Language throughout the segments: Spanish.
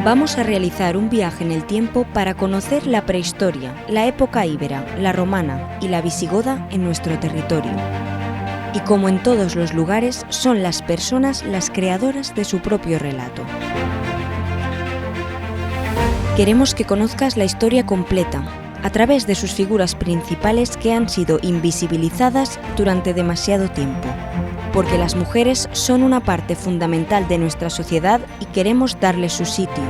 Vamos a realizar un viaje en el tiempo para conocer la prehistoria, la época íbera, la romana y la visigoda en nuestro territorio. Y como en todos los lugares, son las personas las creadoras de su propio relato. Queremos que conozcas la historia completa, a través de sus figuras principales que han sido invisibilizadas durante demasiado tiempo. Porque las mujeres son una parte fundamental de nuestra sociedad y queremos darles su sitio.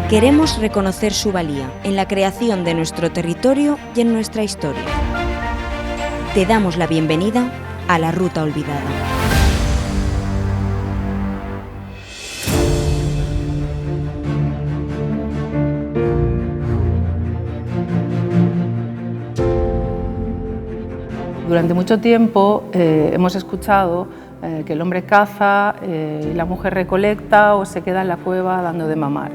Queremos reconocer su valía en la creación de nuestro territorio y en nuestra historia. Te damos la bienvenida a La Ruta Olvidada. Durante mucho tiempo hemos escuchado que el hombre caza y la mujer recolecta o se queda en la cueva dando de mamar.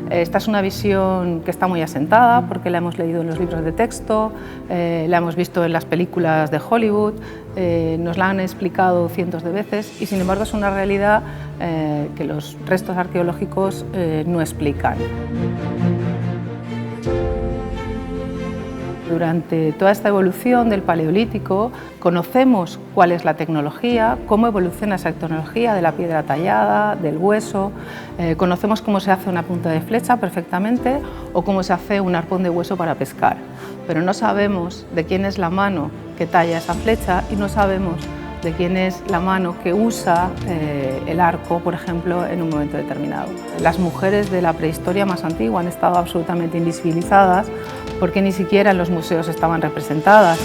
Esta es una visión que está muy asentada porque la hemos leído en los libros de texto, la hemos visto en las películas de Hollywood, nos la han explicado cientos de veces y sin embargo es una realidad que los restos arqueológicos no explican. Durante toda esta evolución del Paleolítico conocemos cuál es la tecnología, cómo evoluciona esa tecnología de la piedra tallada, del hueso, conocemos cómo se hace una punta de flecha perfectamente o cómo se hace un arpón de hueso para pescar, pero no sabemos de quién es la mano que talla esa flecha y no sabemos de quién es la mano que usa el arco, por ejemplo, en un momento determinado. Las mujeres de la prehistoria más antigua han estado absolutamente invisibilizadas porque ni siquiera en los museos estaban representadas.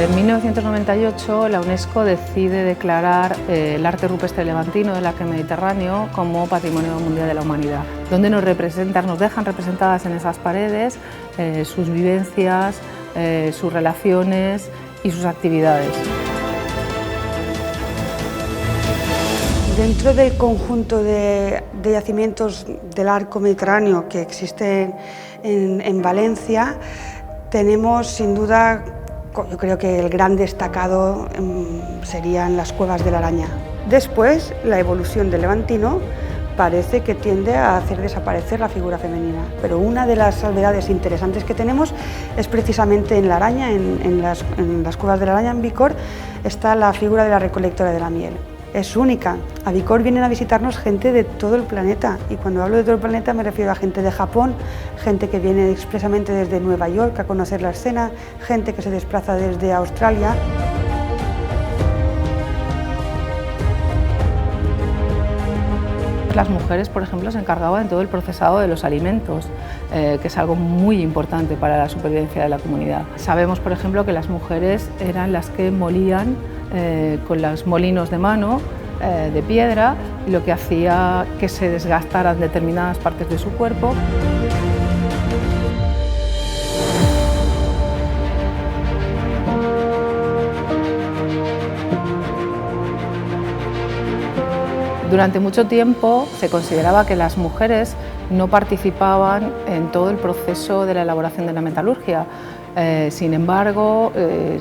En 1998 la UNESCO decide declarar el arte rupestre levantino del arco mediterráneo como Patrimonio Mundial de la Humanidad, donde nos dejan representadas en esas paredes sus vivencias, sus relaciones y sus actividades. Dentro del conjunto de yacimientos del arco mediterráneo que existen en Valencia, tenemos sin duda, yo creo que el gran destacado serían las cuevas de la Araña. Después, la evolución del levantino parece que tiende a hacer desaparecer la figura femenina, pero una de las salvedades interesantes que tenemos es precisamente en la Araña, en las cuevas de la Araña, en Vícor, está la figura de la recolectora de la miel. Es única. A Vícor vienen a visitarnos gente de todo el planeta y cuando hablo de todo el planeta me refiero a gente de Japón, gente que viene expresamente desde Nueva York a conocer la escena, gente que se desplaza desde Australia. Las mujeres, por ejemplo, se encargaban de todo el procesado de los alimentos, que es algo muy importante para la supervivencia de la comunidad. Sabemos, por ejemplo, que las mujeres eran las que molían con los molinos de mano de piedra, y lo que hacía que se desgastaran determinadas partes de su cuerpo. Durante mucho tiempo se consideraba que las mujeres no participaban en todo el proceso de la elaboración de la metalurgia. Sin embargo,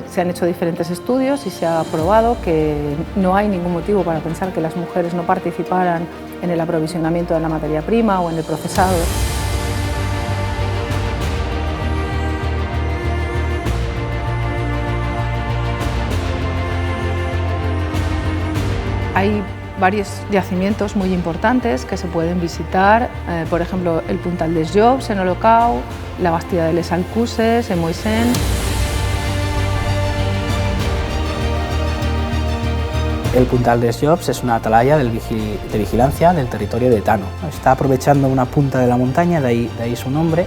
se han hecho diferentes estudios y se ha probado que no hay ningún motivo para pensar que las mujeres no participaran en el aprovisionamiento de la materia prima o en el procesado. Hay varios yacimientos muy importantes que se pueden visitar, por ejemplo el Puntal des Jobbs en Olocau, la Bastida de les Alcuses en Moixent. El Puntal des Jobbs es una atalaya de vigilancia del territorio de Etano. Está aprovechando una punta de la montaña, de ahí su nombre,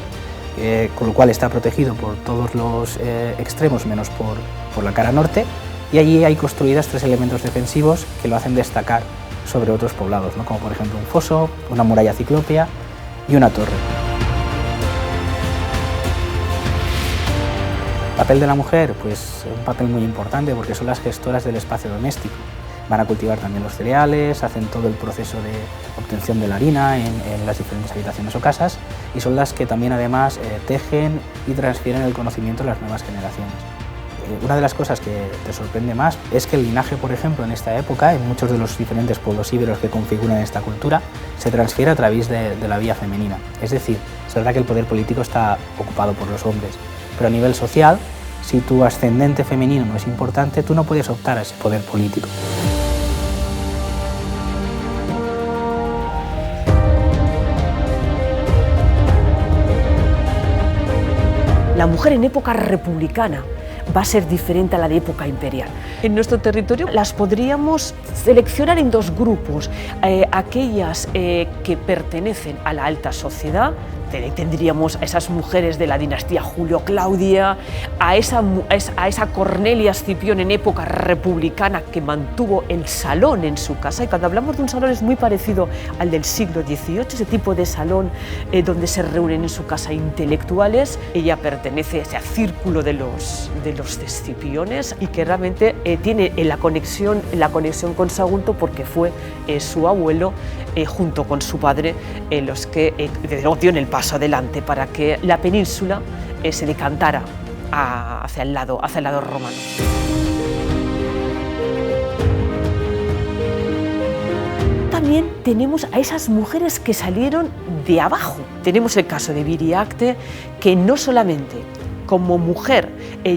con lo cual está protegido por todos los extremos menos por la cara norte. Y allí hay construidas 3 elementos defensivos que lo hacen destacar sobre otros poblados, ¿no? Como por ejemplo un foso, una muralla ciclópea y una torre. El papel de la mujer, pues un papel muy importante porque son las gestoras del espacio doméstico. Van a cultivar también los cereales, hacen todo el proceso de obtención de la harina en las diferentes habitaciones o casas y son las que también además tejen y transfieren el conocimiento a las nuevas generaciones. una de las cosas que te sorprende más es que el linaje, por ejemplo, en esta época, en muchos de los diferentes pueblos íberos que configuran esta cultura, se transfiere a través de la vía femenina. Es decir, es verdad que el poder político está ocupado por los hombres, pero a nivel social, si tu ascendente femenino no es importante, tú no puedes optar a ese poder político. La mujer en época republicana va a ser diferente a la de época imperial. En nuestro territorio las podríamos seleccionar en dos grupos, aquellas que pertenecen a la alta sociedad. Tendríamos a esas mujeres de la dinastía Julio-Claudia, a esa Cornelia Escipión en época republicana que mantuvo el salón en su casa, y cuando hablamos de un salón es muy parecido al del siglo XVIII, ese tipo de salón donde se reúnen en su casa intelectuales. Ella pertenece a ese círculo de los Escipiones y que realmente tiene la conexión con Sagunto porque fue su abuelo junto con su padre los que dieron el paso adelante para que la península se decantara hacia el lado romano. También tenemos a esas mujeres que salieron de abajo. Tenemos el caso de Viriacte, que no solamente como mujer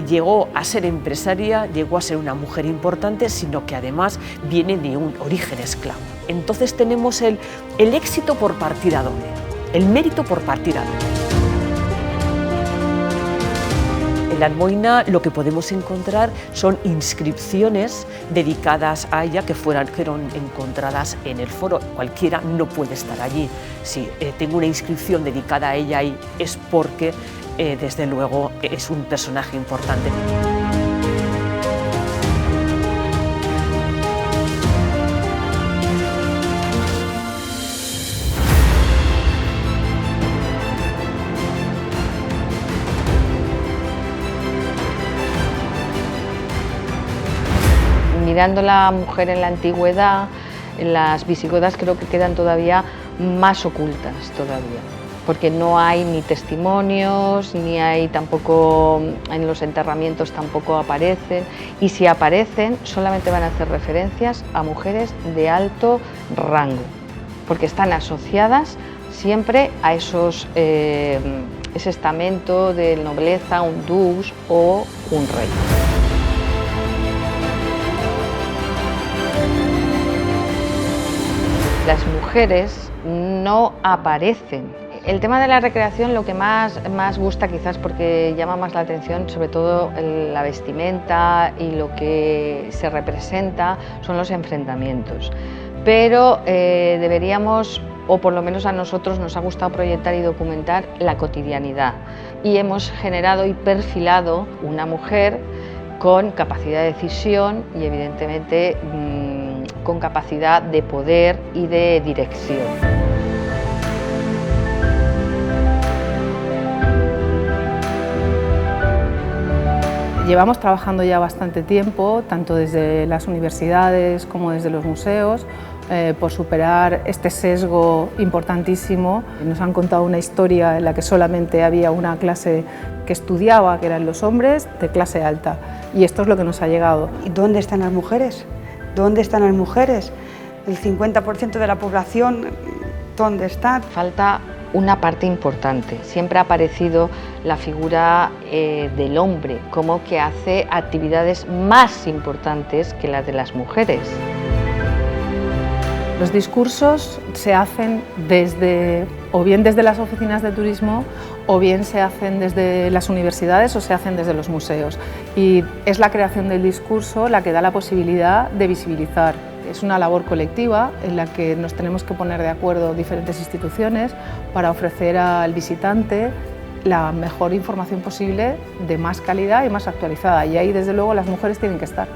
llegó a ser empresaria, llegó a ser una mujer importante, sino que además viene de un origen esclavo. Entonces tenemos el éxito por partida doble, el mérito por partida doble. En la Almoina lo que podemos encontrar son inscripciones dedicadas a ella que fueron encontradas en el foro. Cualquiera no puede estar allí. Si tengo una inscripción dedicada a ella ahí es porque desde luego es un personaje importante. Mirando la mujer en la antigüedad, las visigodas creo que quedan todavía más ocultas todavía, porque no hay ni testimonios, ni hay tampoco, en los enterramientos tampoco aparecen, y si aparecen solamente van a hacer referencias a mujeres de alto rango, porque están asociadas siempre a ese estamento de nobleza, un dux o un rey. Las mujeres no aparecen. El tema de la recreación lo que más gusta quizás porque llama más la atención, sobre todo la vestimenta y lo que se representa son los enfrentamientos. Pero deberíamos, o por lo menos a nosotros nos ha gustado proyectar y documentar la cotidianidad. Y hemos generado y perfilado una mujer con capacidad de decisión y evidentemente con capacidad de poder y de dirección. Llevamos trabajando ya bastante tiempo, tanto desde las universidades como desde los museos, por superar este sesgo importantísimo. Nos han contado una historia en la que solamente había una clase que estudiaba, que eran los hombres de clase alta, y esto es lo que nos ha llegado. ¿Y dónde están las mujeres? ¿Dónde están las mujeres? El 50% de la población, ¿dónde está? Falta una parte importante. Siempre ha aparecido la figura del hombre como que hace actividades más importantes que las de las mujeres. Los discursos se hacen o bien desde las oficinas de turismo, o bien se hacen desde las universidades o se hacen desde los museos. Y es la creación del discurso la que da la posibilidad de visibilizar. Es una labor colectiva en la que nos tenemos que poner de acuerdo diferentes instituciones para ofrecer al visitante la mejor información posible, de más calidad y más actualizada. Y ahí, desde luego, las mujeres tienen que estar.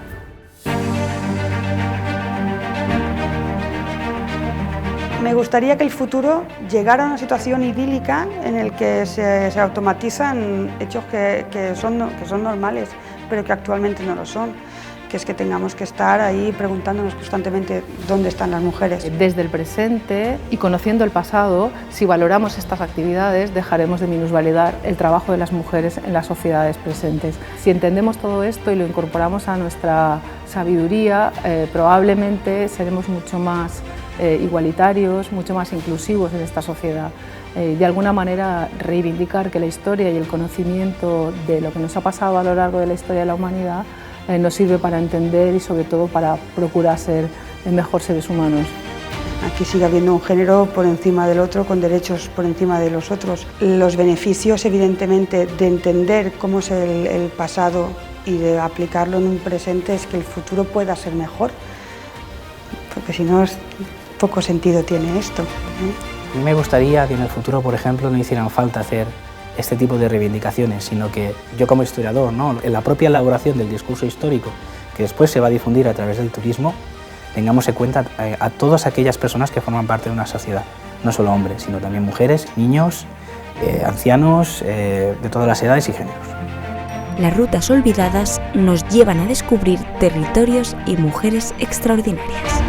Me gustaría que el futuro llegara a una situación idílica en la que se automatizan hechos que son normales, pero que actualmente no lo son. que es que tengamos que estar ahí preguntándonos constantemente dónde están las mujeres. Desde el presente y conociendo el pasado, si valoramos estas actividades, dejaremos de minusvalidar el trabajo de las mujeres en las sociedades presentes. Si entendemos todo esto y lo incorporamos a nuestra sabiduría, probablemente seremos mucho más igualitarios, mucho más inclusivos en esta sociedad. De alguna manera reivindicar que la historia y el conocimiento de lo que nos ha pasado a lo largo de la historia de la humanidad nos sirve para entender y sobre todo para procurar ser mejor seres humanos. Aquí sigue habiendo un género por encima del otro, con derechos por encima de los otros. Los beneficios, evidentemente, de entender cómo es el pasado y de aplicarlo en un presente es que el futuro pueda ser mejor, porque si no, poco sentido tiene esto, A mí me gustaría que en el futuro, por ejemplo, no hicieran falta hacer este tipo de reivindicaciones, sino que yo como historiador, ¿no?, en la propia elaboración del discurso histórico, que después se va a difundir a través del turismo, tengamos en cuenta a todas aquellas personas que forman parte de una sociedad, no solo hombres, sino también mujeres, niños, ancianos, de todas las edades y géneros. Las rutas olvidadas nos llevan a descubrir territorios y mujeres extraordinarias.